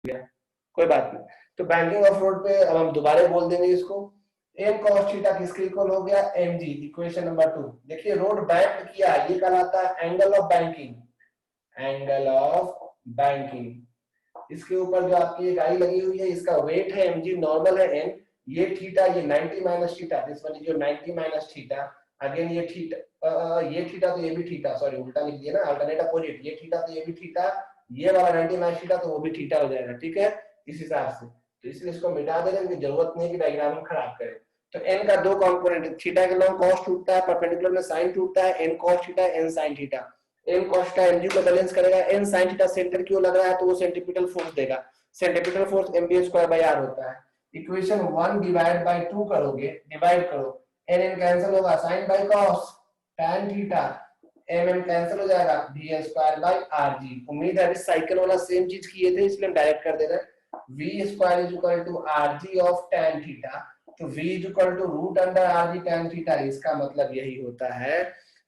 गया, कोई बात नहीं। तो बैंकिंग ऑफ रोड पे अब हम दोबारा बोल देंगे इसको, एम कॉस थीटा किसके इक्वल हो गया, एम जी, इक्वेशन नंबर 2। देखिए रोड बैंक किया, ये कहलाता है angle of banking, angle of banking. इसके ऊपर जो आपकी एक आई लगी हुई है, इसका वेट है एम जी, नॉर्मल है एन, ये थीटा, ये 90 minus theta, this one is your 90 minus theta, again ये थीटा, ये थीटा तो ये भी थीटा, सॉरी उल्टा लिख दिया ना, अल्टरनेट अपोजिट, ये थीटा तो ये भी थीटा, ये वाला 90 माइनस थीटा तो वो भी थीटा हो जाएगा, ठीक है, इस हिसाब से। तो इसलिए इसको मिटा देंगे, इनकी जरूरत नहीं है कि डायग्राम हम खराब करें। तो एन का दो कंपोनेंट है, थीटा के लॉन्ग कॉस टूटता है, परपेंडिकुलर में साइन टूटता है, N cos theta, N sine theta. N cos का एमजी को बैलेंस करेगा, एन साइन थीटा सेंटर क्यों लग रहा है, तो वो सेंट्रीपिटल फोर्स देगा, centripetal force MB square by R होता है। इक्वेशन 1 डिवाइड बाय 2 करोगे, डिवाइड करो, एन एन कैंसिल होगा, sine by cos tan theta, M M cancel हो जाएगा, D square by R G. उम्मीद है इस साइकिल वाला सेम चीज किए थे, इसलिए हम डायरेक्ट कर दे रहे हैं, V square is equal to R G of tan theta, तो v is equal to root under R G tan theta. इसका मतलब यही होता है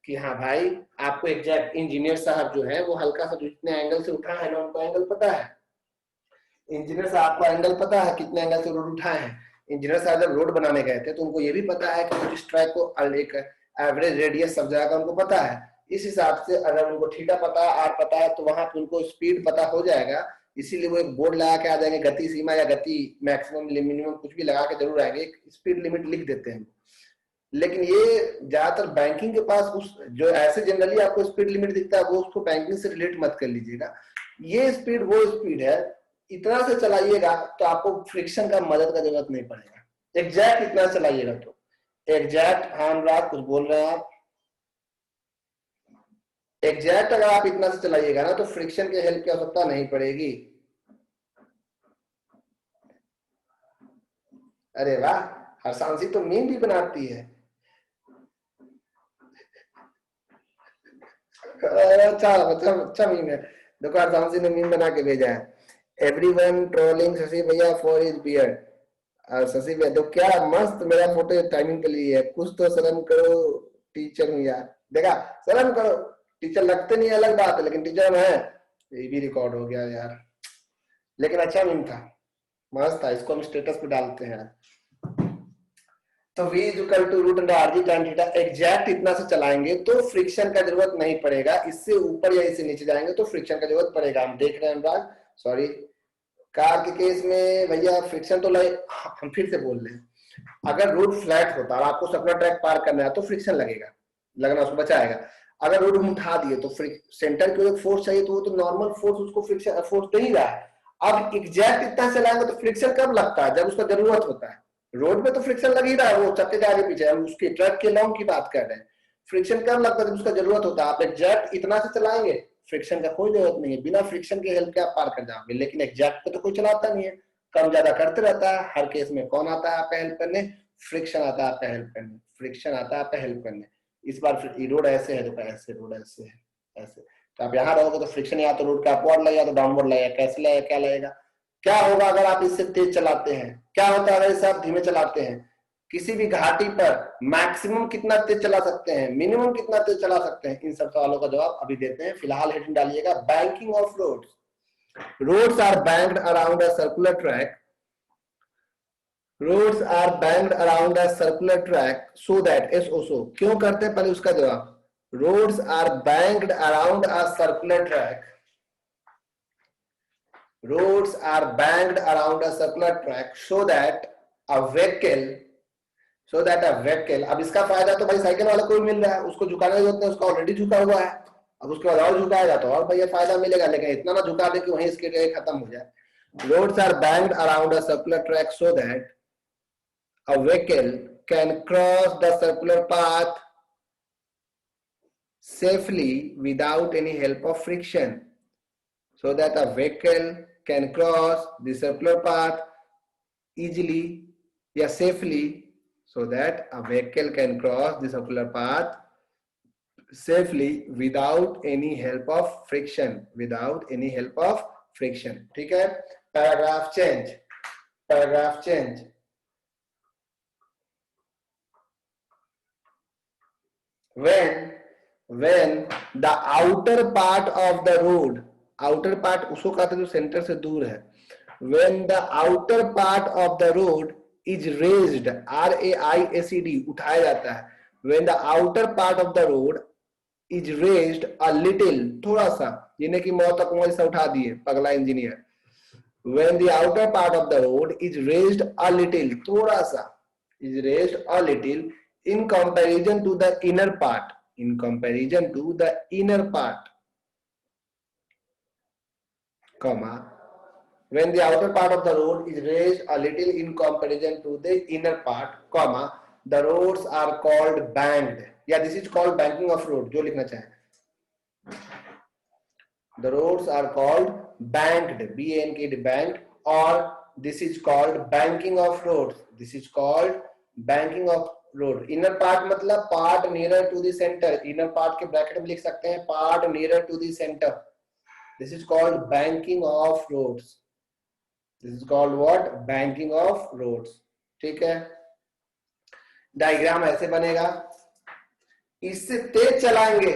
कि हाँ भाई, आपको एग्जैक्ट इंजीनियर साहब जो है वो हल्का सा जितने एंगल से उठा है ना, उनको एंगल पता है, इंजीनियर साहब को एंगल पता है कितने एंगल से रोड उठाए हैं। इंजीनियर साहब जब रोड बनाने गए थे तो उनको ये भी पता है कि इस ट्रैक को एक एवरेज रेडियस सब जगह का उनको पता है। इस हिसाब से अगर उनको थीटा पता है, आर पता है, तो वहां पे उनको स्पीड पता हो जाएगा, इसीलिए वो एक बोर्ड लगा के आ जाएंगे, गति सीमा या गति मैक्सिमम मिनिमम कुछ भी लगा के जरूर आएंगे, एक स्पीड लिमिट लिख देते हैं। लेकिन ये ज्यादातर बैंकिंग के पास उस जो ऐसे जनरली आपको स्पीड लिमिट दिखता है, वो उसको बैंकिंग से रिलेट मत कर लीजिएगा। ये स्पीड वो स्पीड है, इतना से चलाइएगा तो आपको फ्रिक्शन का मदद का जरूरत नहीं पड़ेगा, एग्जैक्ट इतना चलाइएगा तो एग्जैक्ट। हाँ अनुराग कुछ बोल रहे हैं आप, एग्जैक्ट अगर आप इतना से चलाइएगा ना तो फ्रिक्शन के हेल्प की आवश्यकता नहीं पड़ेगी। अरे वाह, हरसांसी तो मीम भी बनाती है। अच्छा अच्छा अच्छा मीम है, देखो हरसांसी ने मीम बना के भेजा है, एवरीवन ट्रोलिंग शशि भैया फॉर हिज बियर्ड। और शशि भैया तो क्या मस्त मेरा फोटो टाइमिंग के लिए है, कुछ तो शर्म करो, टीचर हूँ यार, देखा, शर्म करो, टीचर लगते नहीं अलग बात है, लेकिन टीचर है, ये भी रिकॉर्ड हो गया यार, लेकिन अच्छा मीम था, मस्त था, इसको हम स्टेटस पे डालते हैं। तो v is equal to root under R G tan theta, exact इतना से चलाएंगे तो फ्रिक्शन का जरूरत नहीं पड़ेगा, इससे ऊपर या इससे नीचे जाएंगे तो फ्रिक्शन का जरूरत पड़ेगा। हम देख रहे हैं अनुराग, सॉरी, कार के केस में भैया फ्रिक्शन तो हम फिर से बोल रहे हैं, अगर रोड फ्लैट होता और आपको अपना ट्रैक पार करना है तो फ्रिक्शन लगेगा, लगना उसको बचाएगा। अगर रोड हम उठा दिए तो सेंटर की एक फोर्स चाहिए, तो वो तो नॉर्मल फोर्स उसको फ्रिक्शन फोर्स दे ही रहा है। अब एग्जैक्ट इतना चलाएंगे तो फ्रिक्शन कब लगता है, जब उसका जरूरत होता है। रोड में तो फ्रिक्शन लग ही रहा है, वो चक्के के आगे पीछे, हम उसके ट्रक के लॉन्ग की बात कर रहे हैं। फ्रिक्शन कब लगता है, जब उसका जरूरत होता है। आप एग्जैक्ट इतना से चलाएंगे, फ्रिक्शन का कोई जरूरत नहीं है, बिना फ्रिक्शन के हेल्प के आप पार कर जाओगे। लेकिन एग्जैक्ट पे तो कोई चलाता नहीं है, कम ज्यादा करते रहता है। हर केस में कौन आता है आपका हेल्प करने, फ्रिक्शन आता है आपका हेल्प करने, फ्रिक्शन आता है आपका हेल्प करने। इस बार फिर रोड ऐसे है, देखो ऐसे रोड ऐसे है, ऐसे, तो आप यहाँ रहोगे तो फ्रिक्शन या तो रोड का अपवर्ड लगेगा तो डाउनवर्ड लगेगा, कैसे लगेगा, क्या लगेगा। क्या होगा अगर आप इससे तेज चलाते हैं, क्या होता है अगर इससे आप धीमे चलाते हैं। किसी भी घाटी पर मैक्सिमम कितना तेज चला सकते हैं, मिनिमम कितना तेज चला सकते हैं, इन सब सवालों का जवाब अभी देते हैं। फिलहाल हेडिंग डालिएगा, banking of roads. Roads are banked around a circular track, roads are banked around a circular track so that SOSO, क्यों करते हैं पहले उसका जवाब, roads are banked around a circular track, roads are banked around a circular track so that a vehicle, अब इसका फायदा तो भाई साइकिल वाले को भी मिल रहा है, उसको झुकाने की जरूरत नहीं, उसका ऑलरेडी झुका हुआ है, अब उसके बाद और झुकाएगा तो और भैया फायदा मिलेगा, लेकिन इतना ना झुका दे कि वहीं इसके खत्म हो जाए। roads are banked around a circular track so that a vehicle can cross the circular path safely without any help of friction, so that a vehicle can cross the circular path easily या safely, so that a vehicle can cross the circular path safely without any help of friction, without any help of friction। ठीक है, paragraph change, paragraph change. when the outer part of the road, outer part उसको कहते हैं जो centre से दूर है, when the outer part of the road is raised, RAISED, उठाया जाता है, when the outer part of the road is raised a little, थोड़ा सा, जिन्हें की मौत तक ऐसा उठा दिए पगला engineer, when the outer part of the road is raised a little, थोड़ा सा, is raised a little in comparison to the inner part, in comparison to the inner part, comma, when the outer part of the road is raised a little in comparison to the inner part, comma, the roads are called banked, या this is called banking of road, जो लिखना चाहे, the roads are called banked, B-A-N-K-D, banked, or this is called banking of roads, this is called banking of road. inner part मतलब part nearer to the center, inner part के bracket में लिख सकते हैं part nearer to the center, this is called banking of roads, this is called what? Banking of roads. ठीक है, diagram ऐसे बनेगा, इससे तेज चलाएंगे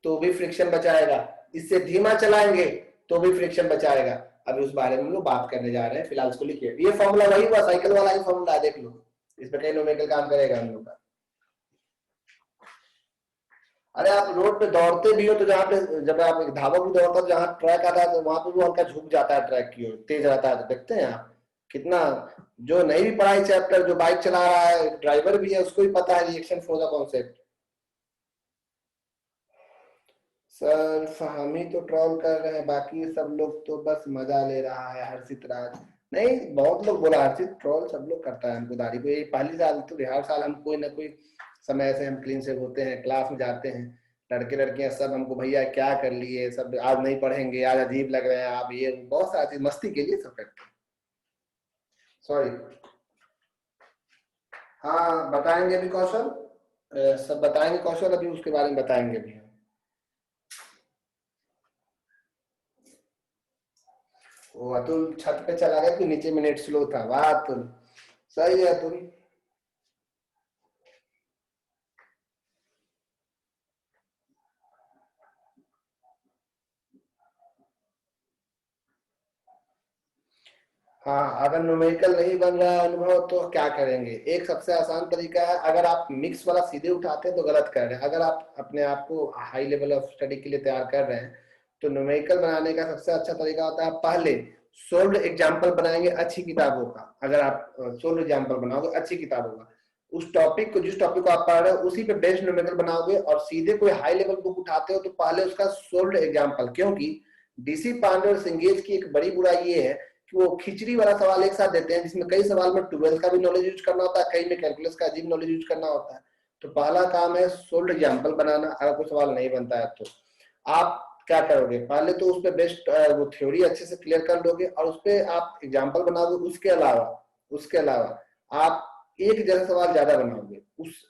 तो भी फ्रिक्शन बचाएगा, इससे धीमा चलाएंगे तो भी फ्रिक्शन बचाएगा। अभी उस बारे में हम लोग बात करने जा रहे हैं, फिलहाल इसको लिखिए। ये फॉर्मूला वही हुआ, साइकिल वाला ही फॉर्मूला, देख लो, इसमें कई न्यूमेरिकल काम करेगा हम लोग का। अरे आप रोड पे दौड़ते भी हो तो जहाँ पे, जब आप धावक भी दौड़ता है, जहाँ ट्रैक आता है तो वहां पे भी हल्का झुक जाता है ट्रैक की ओर, तेज रहता है, तो देखते हैं आप कितना, जो नहीं भी पढ़ा है चैप्टर, जो बाइक चला रहा है, ड्राइवर भी है, उसको भी पता है reaction flow the concept. Sir हम ही तो ट्रोल कर रहे हैं, बाकी सब लोग तो बस मजा ले रहा है। हर्षित राज, नहीं बहुत लोग बोला हर्षित, ट्रोल सब लोग करता है हमको, दाढ़ी को, ये पहली साल तो हर साल हम कोई ना कोई समय से हम क्लीन से होते हैं, क्लास में जाते हैं, लड़के लड़कियां सब हमको भैया क्या कर लिए, सब आज नहीं पढ़ेंगे, आज अजीब लग रहे हैं आप, ये बहुत सारी चीज मस्ती के लिए सब करते हैं, सॉरी। हाँ बताएंगे अभी कौशल, सब बताएंगे कौशल, अभी उसके बारे में बताएंगे भी। वो अतुल छत पे चला गया कि नीचे में नेट स्लो था, वाह अतुल, सही है अतुल। हाँ अगर न्यूमेरिकल नहीं बन रहा है अनुभव तो क्या करेंगे, एक सबसे आसान तरीका है, अगर आप मिक्स वाला सीधे उठाते हैं तो गलत कर रहे हैं, अगर आप अपने आप को हाई लेवल ऑफ स्टडी के लिए तैयार कर रहे हैं तो न्यूमेरिकल बनाने का सबसे अच्छा तरीका होता है, पहले सोल्व्ड एग्जाम्पल बनाएंगे अच्छी किताबों का, अगर आप सोल्व्ड एग्जाम्पल बनाओगे अच्छी किताबों का, उस टॉपिक को, जिस टॉपिक को आप पढ़ रहे हो उसी पे बेस्ड न्यूमेरिकल बनाओगे, और सीधे कोई हाई लेवल बुक उठाते हो तो पहले उसका सोल्व्ड एग्जाम्पल, क्योंकि डीसी पांडे और सिंगेज की एक बड़ी बुराई ये है कि वो खिचड़ी वाला सवाल एक साथ देते हैं, जिसमें कई सवाल में 12th का भी नॉलेज यूज करना होता है, कई में कैलकुलस का अजीब नॉलेज यूज करना होता है। तो पहला काम है सोल्व्ड एग्जांपल बनाना, अगर कोई सवाल नहीं बनता है तो आप क्या करोगे, पहले तो उस पे बेस्ट वो थ्योरी अच्छे से क्लियर कर लोगे और उस पे आप एग्जांपल बनाओगे, उसके अलावा आप एक जैसा सवाल ज्यादा बनाओगे, उस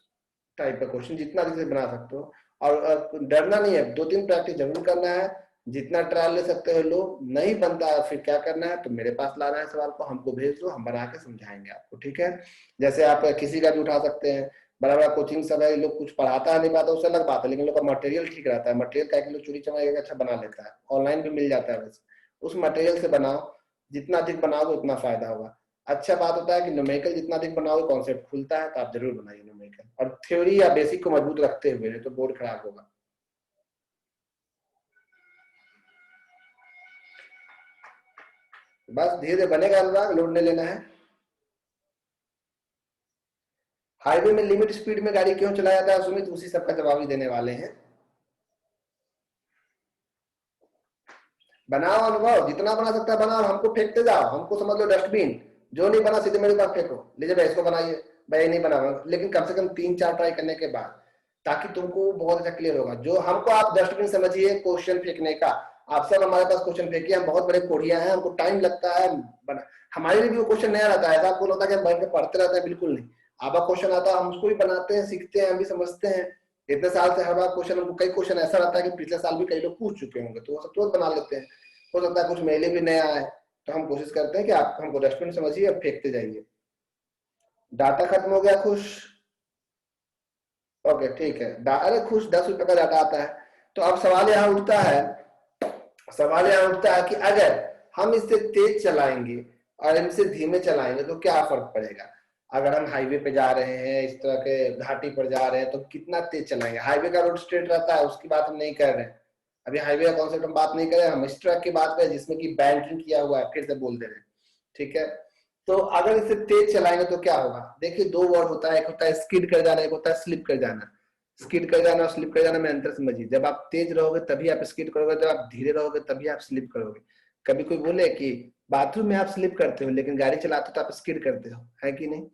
टाइप का क्वेश्चन जितना अच्छे से बना सकते हो, और डरना नहीं है, 2-3 प्रैक्टिस जरूर करना है, जितना ट्रायल ले सकते हो लो, नहीं बनता है फिर क्या करना है, तो मेरे पास लाना है सवाल को, हमको भेज दो, हम बना के समझाएंगे आपको, ठीक है। जैसे आप किसी का भी उठा सकते हैं, बड़ा बड़ा कोचिंग सब है, लोग कुछ पढ़ाता है नहीं पाता उससे अलग बात है, लेकिन लोग का मटेरियल ठीक रहता है, मटेरियल का लोग चोरी चमारी अच्छा बना लेता है, ऑनलाइन भी मिल जाता है, वैसे उस मटेरियल से बनाओ, जितना अधिक बनाओगे उतना फायदा होगा। अच्छा बात होता है कि न्यूमेरिकल जितना अधिक बनाओगे कॉन्सेप्ट खुलता है, तो आप जरूर बनाइए न्यूमेरिकल, और थ्योरी या बेसिक को मजबूत रखते हुए, नहीं तो बोर्ड खराब होगा। बस धीरे धीरे बनेगा अनुराग, लोड नहीं लेना है। हाईवे में लिमिट स्पीड में गाड़ी क्यों चलाया जाता है सुमित, उसी सबका जवाब ही देने वाले हैं। बनाओ अनुभव, जितना बना सकता है बनाओ, हमको फेंकते जाओ, हमको समझ लो डस्टबिन, जो नहीं बना सीधे मेरे पास फेंको, लीजिए भाई इसको बनाइए, भाई नहीं बना, लेकिन कम से कम 3-4 ट्राई करने के बाद, ताकि तुमको बहुत अच्छा क्लियर होगा। जो हमको आप डस्टबिन समझिए क्वेश्चन फेंकने का, आप सब हमारे पास क्वेश्चन फेंकिए, हम बहुत बड़े कोढ़िया हैं, हमको टाइम लगता है, हमारे लिए भी वो क्वेश्चन नया रहता है, ऐसा आपको लगता है कि हम बैठ के पढ़ते रहते हैं, बिल्कुल नहीं, आपका क्वेश्चन आता है हम उसको भी बनाते हैं, सीखते हैं, हम भी समझते हैं, इतने साल से हर बार क्वेश्चन, हमको कई क्वेश्चन ऐसा रहता है कि पिछले साल भी कई लोग पूछ चुके होंगे, तो वो सब तुरंत बना लेते हैं। हो सकता है कुछ मेले भी नया है, तो हम कोशिश करते हैं कि आप हमको डस्टबिन समझिए, अब फेंकते जाइए। डाटा खत्म हो गया, खुश, ओके ठीक है, अरे खुश 10 रुपए का डाटा आता है। तो अब सवाल यहाँ उठता है, कि अगर हम इससे तेज चलाएंगे और इनसे धीमे चलाएंगे तो क्या फर्क पड़ेगा? अगर हम हाईवे पे जा रहे हैं, इस तरह के घाटी पर जा रहे हैं, तो कितना तेज चलाएंगे? हाईवे का रोड स्ट्रेट रहता है, उसकी बात हम नहीं कर रहे हैं। अभी हाईवे का कॉन्सेप्ट हम बात नहीं कर रहे हैं, हम इस ट्रक की बात करें जिसमें कि बैंकिंग किया हुआ है, फिर से बोल दे रहे हैं, ठीक है। तो अगर इसे तेज चलाएंगे तो क्या होगा? देखिए, दो वर्ड होता है, एक होता है स्किड कर जाना, एक होता है स्लिप कर जाना। स्किड कर जाना और स्लिप कर जाना में अंतर समझिए। जब आप तेज रहोगे तभी आप स्किड करोगे, जब आप धीरे रहोगे तभी आप स्लिप करोगे। कभी कोई बोले कि बाथरूम में आप स्लिप करते हो लेकिन गाड़ी चलाते हो तो आप स्किड करते हो, है कि नहीं?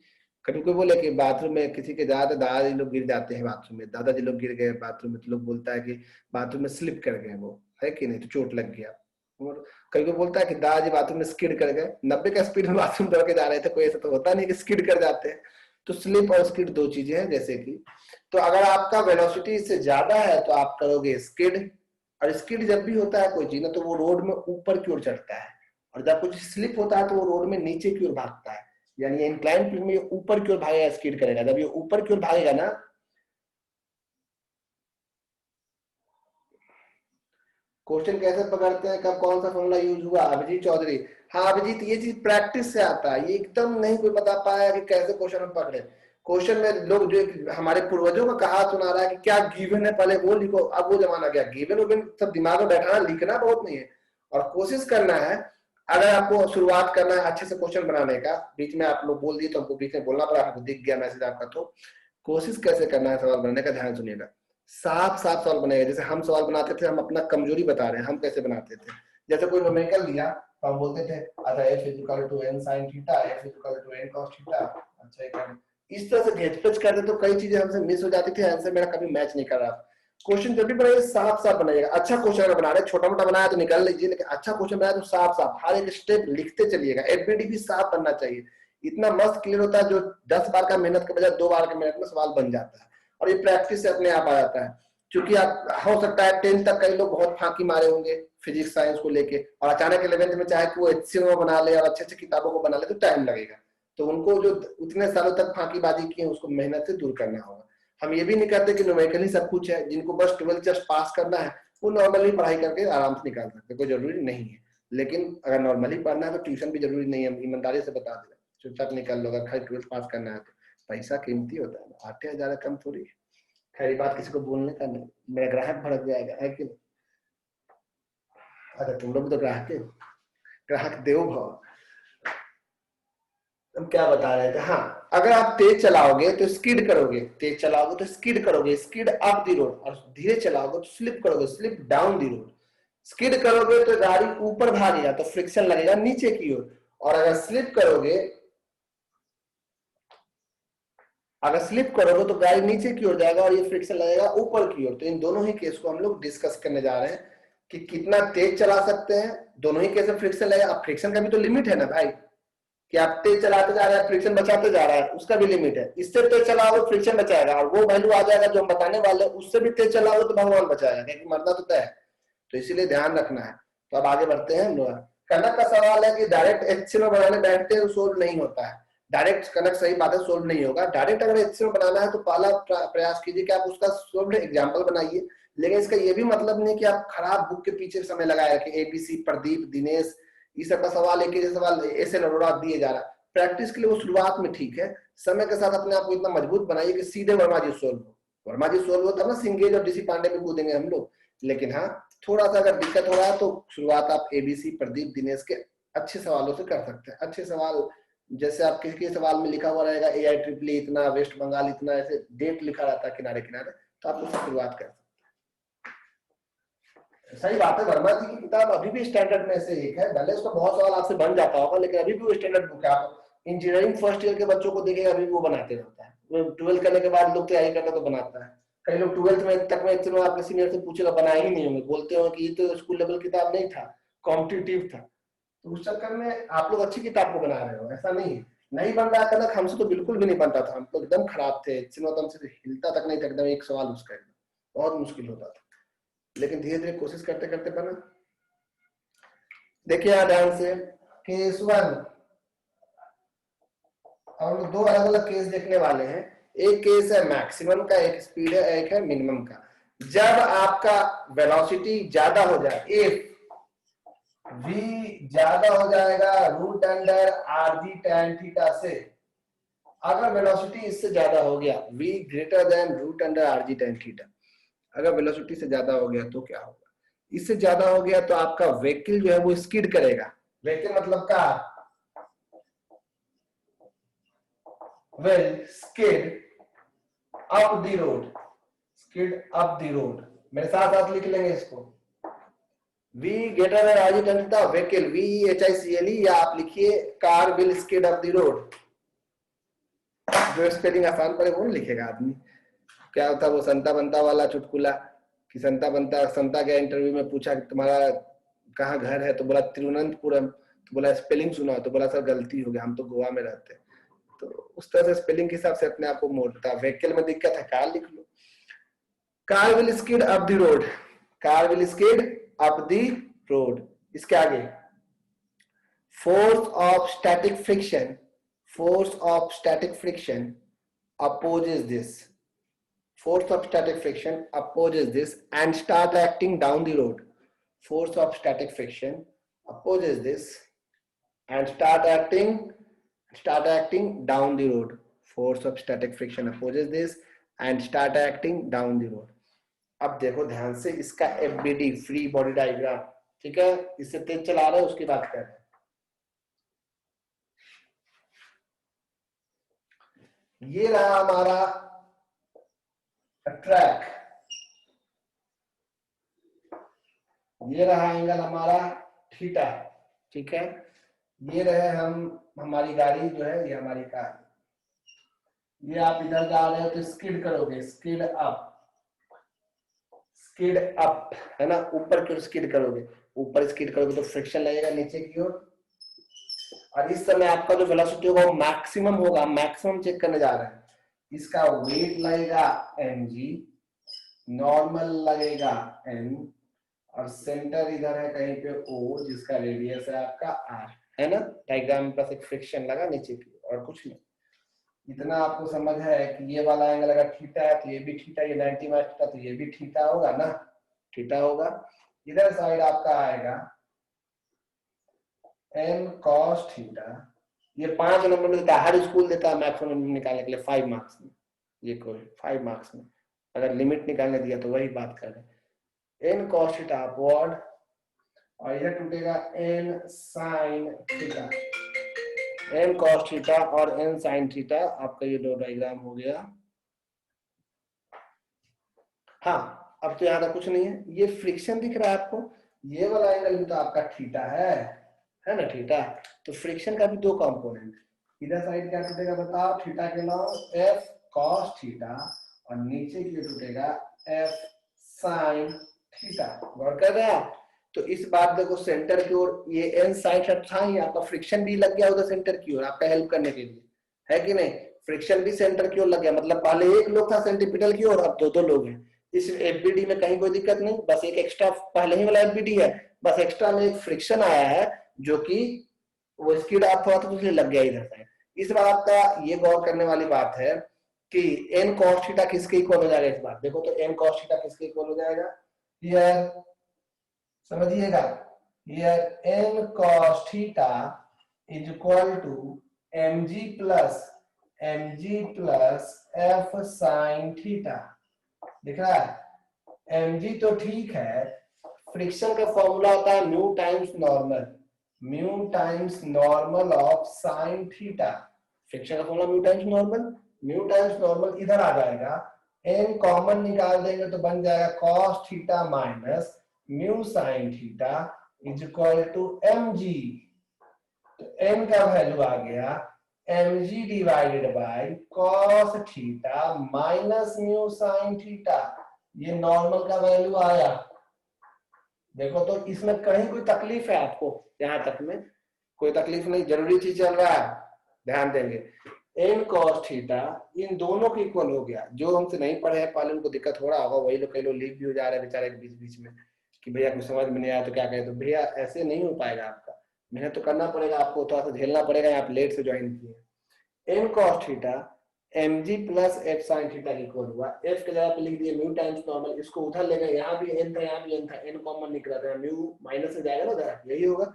कभी कोई बोले कि बाथरूम में किसी के ज्यादा दादाजी लोग गिर जाते हैं, बाथरूम में दादाजी लोग गिर गए बाथरूम में, तो लोग बोलता है कि बाथरूम में स्लिप कर गए वो, है कि नहीं, तो चोट लग गया। और कभी कोई बोलता है कि दादाजी बाथरूम में स्किड कर गए, 90 का स्पीड में बाथरूम दौड़ के जा रहे थे, कोई ऐसा तो होता नहीं कि स्किड कर जाते हैं। तो स्लिप और स्किड दो चीजें हैं। जैसे कि तो अगर आपका वेलोसिटी से ज्यादा है तो आप करोगे स्किड, और स्किड जब भी होता है कोई चीज ना तो वो रोड में ऊपर की ओर चढ़ता है, और जब कुछ स्लिप होता है तो वो रोड में नीचे की ओर भागता है। यानी इंक्लाइन प्लेन में ये ऊपर की ओर भागेगा, स्किड करेगा। जब ये ऊपर की ओर भागेगा ना, क्वेश्चन कैसे पकड़ते हैं, कब कौन सा फॉर्मूला यूज हुआ? अभिजीत चौधरी, हाँ अभिजीत, ये चीज प्रैक्टिस से आता है, ये एकदम नहीं कोई बता पाया कि कैसे क्वेश्चन हम पकड़े। क्वेश्चन में लोग जो हमारे पूर्वजों का कहा सुना रहा है कि क्या गिवन है पहले वो लिखो, अब वो जमाना गया, गिवन विवन सब दिमाग में बैठाना, लिखना बहुत नहीं है। और कोशिश करना है, अगर आपको शुरुआत करना है अच्छे से क्वेश्चन बनाने का, बीच में आप लोग बोल दिए तो हमको बीच में बोलना पड़ा, आपको दिख गया मैसेज आपका, तो कोशिश कैसे करना है सवाल बनाने का, ध्यान सुनिएगा। साफ साफ सवाल बनेगा। जैसे हम सवाल बनाते थे, हम अपना कमजोरी बता रहे हैं, हम कैसे बनाते थे। जैसे कोई न्यूमेरिकल दिया तो हम बोलते थे अच्छा f equal to n sin theta, f equal to n cos theta. अच्छा, इस तरह से घेच करते तो कई चीजें हमसे मिस हो जाती थी, आंसर मेरा कभी मैच नहीं कर रहा। क्वेश्चन जब भी बनाइए साफ साफ बनाइएगा। अच्छा क्वेश्चन अगर बना रहे, छोटा मोटा बनाया तो निकाल लीजिए, लेकिन अच्छा क्वेश्चन बनाया तो साफ साफ हर एक स्टेप लिखते चलिएगा। एफबीडी भी साफ बनना चाहिए, इतना मस्त क्लियर होता है, जो 10 बार का मेहनत के बजाय 2 बार के मेहनत में सवाल बन जाता है, और ये प्रैक्टिस से अपने आप आ जाता है। क्योंकि आप हो सकता है 10th तक कई लोग बहुत फांकी मारे होंगे फिजिक्स साइंस को लेके, और अचानक 11th में चाहे कि वो HCM बना ले और अच्छे अच्छे किताबों को बना ले तो टाइम लगेगा। तो उनको जो उतने सालों तक फांकीबाजी की है उसको मेहनत से दूर करना होगा। हम ये भी नहीं करते कि न्यूमेरिकल ही सब कुछ है, जिनको बस 12th जस्ट पास करना है वो नॉर्मली पढ़ाई करके आराम से निकाल सकते, कोई जरूरी नहीं है। लेकिन अगर नॉर्मली पढ़ना है तो ट्यूशन भी जरूरी नहीं है, ईमानदारी से बता देना, चुपचाप निकाल लो। अगर खाली 12th पास करना है तो पैसा कीमती होता है, 8,000 कम थोड़ी। खैर बात किसी को बोलने का नहीं, मेरा ग्राहक भड़क जाएगा, है कि? अच्छा तुम लोग तो ग्राहक है, ग्राहक देव भव। हम क्या बता रहे थे, हाँ अगर आप तेज चलाओगे तो स्किड करोगे, तेज चलाओगे तो स्किड करोगे, स्किड अप दी रोड, और धीरे चलाओगे तो स्लिप करोगे, slip down the road. Skid करोगे तो गाड़ी ऊपर भागेगा तो फ्रिक्शन लगेगा नीचे की ओर, और अगर स्लिप करोगे, अगर स्लिप करोगे तो गाड़ी नीचे की ओर जाएगा और ये फ्रिक्शन लगेगा ऊपर की ओर। तो इन दोनों ही केस को हम लोग डिस्कस करने जा रहे हैं कि कितना तेज चला सकते हैं, दोनों ही केस में फ्रिक्शन लगेगा। अब फ्रिक्शन का भी तो लिमिट है ना भाई, कि आप तेज चलाते जा रहे हैं फ्रिक्शन बचाते जा रहा है, उसका भी लिमिट है। इससे तेज चलाओगे फ्रिक्शन बचाएगा, और वो वैल्यू आ जाएगा जो हम बताने वाले हैं, उससे भी तेज चलाओगे तो भगवान बचाएगा, क्योंकि मरना तो तय है। तो इसीलिए ध्यान रखना है। तो अब आगे बढ़ते हैं। कनक का सवाल है कि डायरेक्ट HCM बनाने बैठते हैं तो सोल्व नहीं होता है। डायरेक्ट कनक सही बात है, सोल्व नहीं होगा। डायरेक्ट अगर HCM बनाना है तो पहला प्रयास कीजिए कि आप उसका सोल्व एग्जाम्पल बनाइए। लेकिन इसका ये भी मतलब नहीं कि आप खराब बुक के पीछे समय लगाए कि ABC, प्रदीप, दिनेश, इस सब का सवाल एक ही सवाल ऐसे नरोड़ा दिए जा रहा है। प्रैक्टिस के लिए वो शुरुआत में ठीक है, समय के साथ अपने आप को इतना मजबूत बनाइए कि सीधे वर्मा जी सोल्व हो। वर्मा जी सोल्व होता है ना, सिंगेज और DC पांडे में कूदेंगे हम लोग। लेकिन हाँ, थोड़ा सा अगर दिक्कत हो रहा है तो शुरुआत आप ABC, प्रदीप, दिनेश के अच्छे सवालों से कर सकते हैं। अच्छे सवाल, जैसे आप किसी के सवाल में लिखा हुआ रहेगा AIEEE इतना, वेस्ट बंगाल इतना, ऐसे डेट लिखा रहता है किनारे किनारे, तो आप उससे शुरुआत कर सकते हैं। सही बात है, वर्मा जी की किताब अभी भी स्टैंडर्ड में से एक है, भले उसका बहुत सवाल आपसे बन जाता होगा लेकिन अभी भी वो स्टैंडर्ड बुक है। आप इंजीनियरिंग फर्स्ट ईयर के बच्चों को देखिएगा अभी वो बनाते रहता है, 12th करने के बाद लोग तैयारी करना तो बनाता है। कई लोग 12th में तक में चलो आपके सीनियर से पूछेगा, बनाए ही नहीं होंगे, बोलते हो कि ये तो स्कूल लेवल किताब नहीं था, कॉम्पिटिटिव था। तो उस चक्कर में आप लोग अच्छी किताब को बना रहे हो, ऐसा नहीं है। नहीं बन रहा था, हमसे तो बिल्कुल भी नहीं बनता था, हम तो एकदम खराब थे, हमसे हिलता तक नहीं था एकदम एक सवाल उसका, एकदम बहुत मुश्किल होता था। लेकिन धीरे धीरे कोशिश करते करते बना। देखिए यहाँ ध्यान से, केस 1 हम लोग दो अलग अलग केस देखने वाले हैं। एक केस है मैक्सिमम का, एक स्पीड है, एक है मिनिमम का। जब आपका वेलोसिटी ज्यादा हो जाए, v ज्यादा हो जाएगा root under R G tan theta से। अगर वेलोसिटी इससे ज्यादा हो गया v greater than root under R G tan theta, अगर वेलोसिटी से ज्यादा हो गया तो क्या होगा? इससे ज्यादा हो गया तो आपका व्हीकल जो है वो स्किड करेगा। व्हीकल मतलब car will skid up the road, skid up the road। मेरे साथ साथ लिख लेंगे इसको, v greater than r tan theta, vehicle vehicle, या आप लिखिए car will skid up the road। जो स्पेलिंग आसान पड़े वो नहीं लिखेगा आदमी। क्या होता वो संता बनता वाला चुटकुला कि संता के इंटरव्यू में पूछा कि तुम्हारा कहाँ घर है, तो बोला तिरुवनंतपुरम। तो बोला स्पेलिंग सुना, तो बोला सर गलती हो गया, हम तो गोवा में रहते हैं। तो उस तरह से स्पेलिंग के हिसाब से अपने आप को मोड़ता। व्हीकल में दिक्कत है, कार लिख लो। Car will skid up the road, car will skid up the road. इसके आगे force of static friction, force of static friction opposes this, force of static friction opposes this and start acting down the road, force of static friction opposes this and start acting down the road, force of static friction opposes this and start acting down the road। अब देखो ध्यान से इसका FBD free body diagram, ठीक है, इससे तेज चला रहे हैं उसकी बात कर रहे हैं। ये रहा हमारा ट्रैक, ये रहा एंगल हमारा थीटा, ठीक है। ये रहे हमारी गाड़ी जो है, ये हमारी कार। ये आप इधर जा रहे हो तो स्किड करोगे, स्किड अप है ना, ऊपर की ओर स्किड करोगे। ऊपर स्किड करोगे तो फ्रिक्शन लगेगा नीचे की ओर, और इस समय आपका जो वेलोसिटी होगा वो मैक्सिमम होगा। मैक्सिमम चेक करने जा रहे हैं। इसका वेट लगेगा mg, नॉर्मल लगेगा n, और सेंटर इधर है कहीं पे O, जिसका रेडियस है आपका r, है ना। डायग्राम में बस एक फ्रिक्शन लगा नीचे की, और कुछ नहीं। इतना आपको समझ है कि ये वाला एंगल अगर थीटा है तो ये भी थीटा, ये 90 माइनस थीटा तो ये भी थीटा होगा ना, थीटा होगा। इधर साइड आपका आएगा n cos थीटा। ये 5 नंबर में देता है, हर स्कूल देता है मैक्सिमम निकालने के लिए 5 मार्क्स में। ये कोई 5 मार्क्स में अगर लिमिट निकालने दिया तो वही बात कर रहे हैं। n cos थीटा अपवर्ड, और इधर टूटेगा n sin theta, n cos theta और n sin थीटा। आपका ये दो डायग्राम हो गया। हाँ, अब तो यहाँ तक कुछ नहीं है। ये फ्रिक्शन दिख रहा है आपको, ये वाला एंगल भी तो आपका थीटा है ना, थीटा। तो फ्रिक्शन का भी दो कंपोनेंट, इधर साइड क्या टूटेगा बताओ, थीटा के नाम f cos थीटा, और नीचे की टूटेगा f sin थीटा। गौर कर रहे हैं आप? तो इस बात देखो सेंटर की ओर ये n sin था ही, आपका फ्रिक्शन भी लग गया उधर सेंटर की ओर आपका हेल्प करने के लिए, है कि नहीं। फ्रिक्शन भी सेंटर की ओर लग गया, मतलब पहले एक लोग था सेंटीपिटल की ओर, अब दो लोग हैं। इस एफबीडी में कहीं कोई दिक्कत नहीं, बस एक एक्स्ट्रा पहले ही वाला एफबीडी है, बस एक्स्ट्रा में एक फ्रिक्शन आया है जो कि वो स्किड आप थोड़ा तो इसलिए लग गया इधर साइड। इस बात का ये गौर करने वाली बात है कि n cos थीटा किसके इक्वल हो जाएगा। इस बार देखो तो n cos थीटा किसके इक्वल हो जाएगा, हियर समझिएगा, here n cos theta is equal to mg plus f sin theta. दिख रहा है, mg तो ठीक है, फ्रिक्शन का फॉर्मूला होता है mu times normal, mu times normal of sine theta. Friction का फॉर्मूला म्यू टाइम्स नॉर्मल इधर आ जाएगा, n कॉमन निकाल देंगे तो बन जाएगा cos theta minus mu sine theta is equal to mg। तो n का वैल्यू आ गया mg divided by cos theta minus mu sine theta. ये नॉर्मल का वैल्यू आया। देखो तो इसमें कहीं कोई तकलीफ है आपको, यहां तक में कोई तकलीफ नहीं, जरूरी चीज चल रहा है, ध्यान देंगे। n cos थीटा इन दोनों के इक्वल हो गया। जो हमसे नहीं पढ़े हैं पहले उनको दिक्कत हो रहा होगा, वही लोग कई लोग लीव भी हो जा रहे हैं बेचारे बीच बीच में कि भैया कुछ समझ में नहीं आया तो क्या कहें। तो भैया ऐसे नहीं हो पाएगा, आपका मेहनत तो करना पड़ेगा, आपको थोड़ा सा झेलना पड़ेगा। आप लेट से ज्वाइन किए। n cos theta mg plus F sine theta equal हुआ, एफ के जगह पे लिख दिए म्यू टाइम्स नॉर्मल, इसको उधर ले गए, यहाँ भी एन था यहाँ भी एन था, एन कॉमन निकला था, म्यू माइनस से जाएगा ना उधर, यही होगा।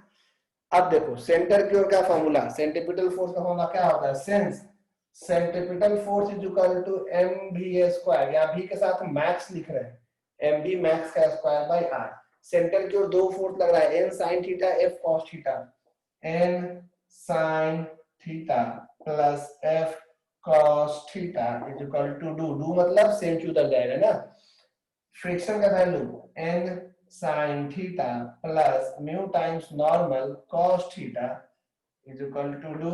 अब देखो सेंटर की ओर का फॉर्मूला, सेंट्रीपिटल फोर्स का फॉर्मूला क्या होता है, since centripetal force is equal to M V square, यहाँ भी के साथ मैक्स लिख रहे हैं, एम बी मैक्स का स्क्वायर बाई आर। सेंटर की ओर दो फोर्स लग रहा है, N sine theta F cos theta, N sine theta plus F cos theta is equal to do मतलब सेम क्यू उधर जाएगा ना, फ्रिक्शन का value N sine theta plus mu times normal cos theta is equal to do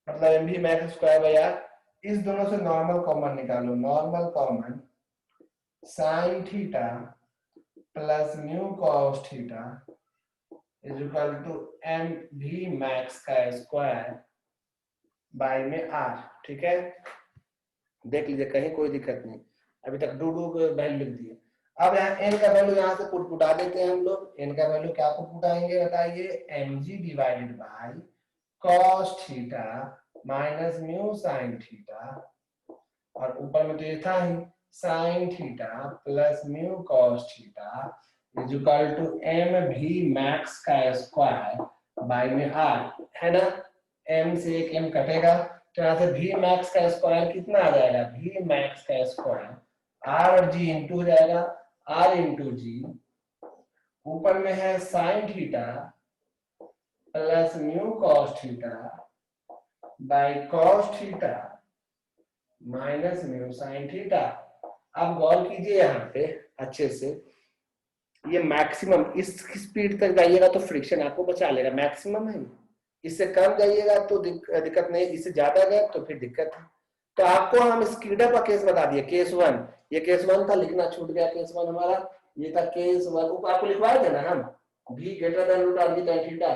मतलब M भी max square by R. इस दोनों से नॉर्मल कॉमन निकालो, normal common sine theta plus mu cos theta is equal to M भी max का square by में R. ठीक है, देख लीजिए कहीं कोई दिक्कत नहीं, अभी तक डू वैल्यू लिख दिए। अब यहाँ एन का वैल्यू यहाँ से पुटा देते हैं हम लोग, एन का वैल्यू क्या पुटाएंगे बताइए, M G divided by cos theta minus mu sine theta, और ऊपर में तो ये था ही sine theta plus mu cos theta is equal to M भी मैक्स का स्क्वायर बाई में आर, है ना। एम से एक एम कटेगा तो यहाँ से भी मैक्स का स्क्वायर कितना आ जाएगा, भी मैक्स का स्क्वायर आर और जी इंटू हो जाएगा, आर इंटू जी, ऊपर में है sign theta plus mu cos theta by cos theta minus mu sine theta. अब गौर कीजिए यहाँ पे अच्छे से, ये मैक्सिमम इस स्पीड तक जाइएगा तो फ्रिक्शन आपको बचा लेगा, मैक्सिमम है, इससे कम जाइएगा तो दिक्कत नहीं, इससे ज्यादा गए तो फिर दिक्कत है। तो आपको हम स्कीडअप का केस बता दिए, केस वन, ये केस वन था, लिखना छूट गया केस वन हमारा, ये था केस वन, आपको लिखवाए थे ना हम, v greater than root R G tan theta.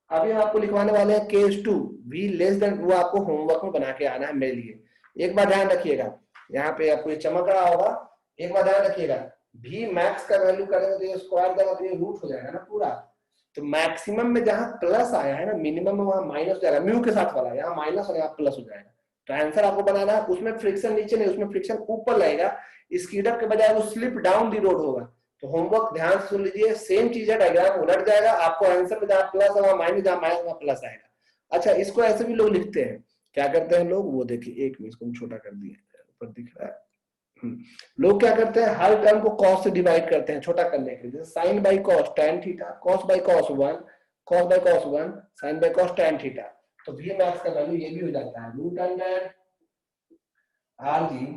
अभी हम आपको लिखवाने वाले हैं case two, v less than, वो आपको होमवर्क में बना के आना है मेरे लिए। एक बार ध्यान रखिएगा, यहाँ पे आपको ये चमक रहा होगा, एक बार ध्यान रखिएगा, v मैक्स का वैल्यू करेंगे तो ये स्क्वायर देगा तो ये रूट हो जाएगा ना पूरा, तो मैक्सिमम में जहां प्लस आया है ना, मिनिमम में वहां माइनस हो जाएगा, म्यू के साथ वाला यहाँ माइनस और यहाँ प्लस हो जाएगा। तो आंसर आपको बनाना है, उसमें फ्रिक्शन नीचे नहीं, उसमें फ्रिक्शन ऊपर लगेगा, स्पीडअप के बजाय वो स्लिप डाउन दी रोड होगा। तो होमवर्क ध्यान से सुन लीजिए, सेम चीज है, डायग्राम उलट जाएगा, आपको आंसर में जहाँ प्लस है वहां माइनस, जहाँ माइनस वहां प्लस आएगा। अच्छा, इसको ऐसे भी लोग लिखते हैं, क्या करते हैं लोग, वो देखिए, एक मिनट इसको छोटा कर दिए, ऊपर दिख रहा है, लोग क्या करते हैं, हर टर्म को कॉस से डिवाइड करते हैं छोटा करने के लिए, जैसे sine by cos tan theta, cos by cos 1, cos by cos 1, sine by cos tan theta. तो v मैक्स का वैल्यू ये भी हो जाता है root under R G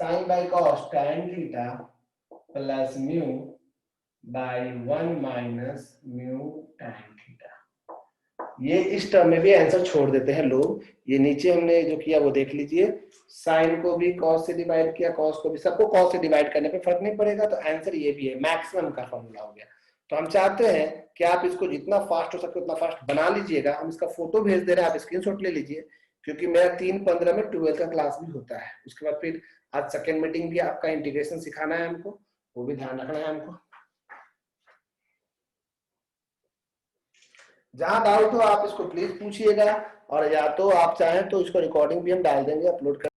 sine by cos tan theta plus mu by 1 minus mu tan theta. ये इस term में भी आंसर छोड़ देते हैं लोग, ये नीचे हमने जो किया वो देख लीजिए, साइन को भी कॉस से डिवाइड किया, कॉस को भी, सबको कॉस से डिवाइड करने पे फर्क नहीं पड़ेगा, तो आंसर ये भी है, मैक्सिमम का फॉर्मूला हो गया। तो हम चाहते हैं कि आप इसको जितना फास्ट हो सके उतना फास्ट बना लीजिएगा, हम इसका फोटो भेज दे रहे हैं, आप स्क्रीनशॉट ले लीजिए, क्योंकि मेरा 3:15 में 12 का क्लास भी होता है, उसके बाद फिर आज सेकेंड मीटिंग भी आपका इंटीग्रेशन सिखाना है हमको, वो भी ध्यान रखना है हमको। जहां डाउट हो आप इसको प्लीज पूछिएगा, और या तो आप चाहें तो इसको रिकॉर्डिंग भी हम डाल देंगे, अपलोड कर